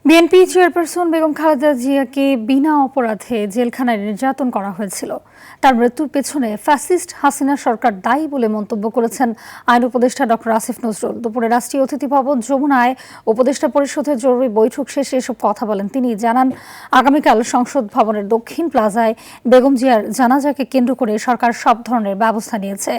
BNP chairperson Begum Khaleda জিয়াকে বিনা অপরাধে জেলখানায় নির্যাতন করা হয়েছিল। তার মৃত্যুর পেছনে ফ্যাসিস্ট হাসিনা সরকার দায়ী বলে মন্তব্য করেছেন আইন উপদেষ্টা ডক্টর আসিফ নজরুল। দুপুরে রাষ্ট্রীয় অতিথি ভবন যমুনায় উপদেষ্টা পরিষদের জরুরি বৈঠক শেষে এসব কথা বলেন তিনি। জানান, আগামীকাল সংসদ ভবনের দক্ষিণ প্লাজায় বেগম জিয়ার জানাজাকে কেন্দ্র করে সরকার সব ধরনের ব্যবস্থা নিয়েছে।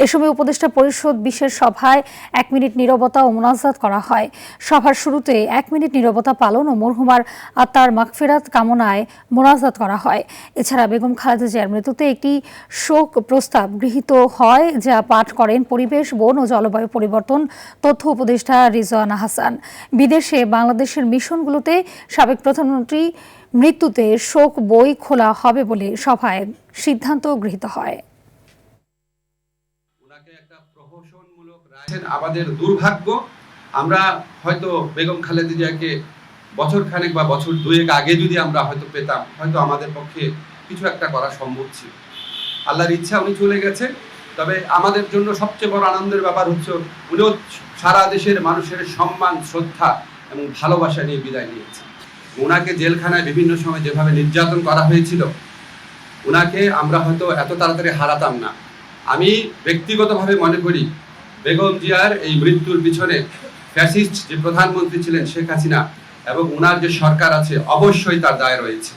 এ সময় উপদেষ্টা পরিষদ বিশেষ সভায় 1 মিনিট নীরবতা ও মোনাজাত করা হয়। সভার শুরুতে 1 মিনিট নীরবতা পালন ও মরহুমার আত্মার মাগফিরাত কামনায় মোনাজাত করা হয়। এছাড়া বেগম খালেদা জিয়ার মৃত্যুতে একটি শোক প্রস্তাব গৃহীত হয়, যা পাঠ করেন পরিবেশ, বন ও জলবায়ু পরিবর্তন তথ্য উপদেষ্টা রিজওয়ানা হাসান। বিদেশে বাংলাদেশের মিশনগুলোতে সাবেক প্রধানমন্ত্রী মৃত্যুতে শোক বই খোলা হবে বলে সভায় সিদ্ধান্ত গৃহীত হয়। আমাদের দুর্ভাগ্য, আমরা হয়তো বেগম খালেদা জিয়াকে বছর খানেক বা বছর দুয়েক আগে যদি আমরা হয়তো পেতাম, হয়তো আমাদের পক্ষে কিছু একটা করা সম্ভব ছিল। আল্লাহর ইচ্ছা উনি চলে গেছে। তবে আমাদের জন্য সবচেয়ে বড় আনন্দের ব্যাপার হচ্ছে উনিও সারা দেশের মানুষের সম্মান, শ্রদ্ধা এবং ভালোবাসা নিয়ে বিদায় নিয়েছে। ওনাকে জেলখানায় বিভিন্ন সময় যেভাবে নির্যাতন করা হয়েছিল, ওনাকে আমরা হয়তো এত তাড়াতাড়ি হারাতাম না। আমি ব্যক্তিগতভাবে মনে করি বেগম জিয়ার এই মৃত্যুর পিছনে ফ্যাসিস্ট যে প্রধানমন্ত্রী ছিলেন শেখ হাসিনা এবং ওনার যে সরকার আছে, অবশ্যই তার দায় রয়েছে।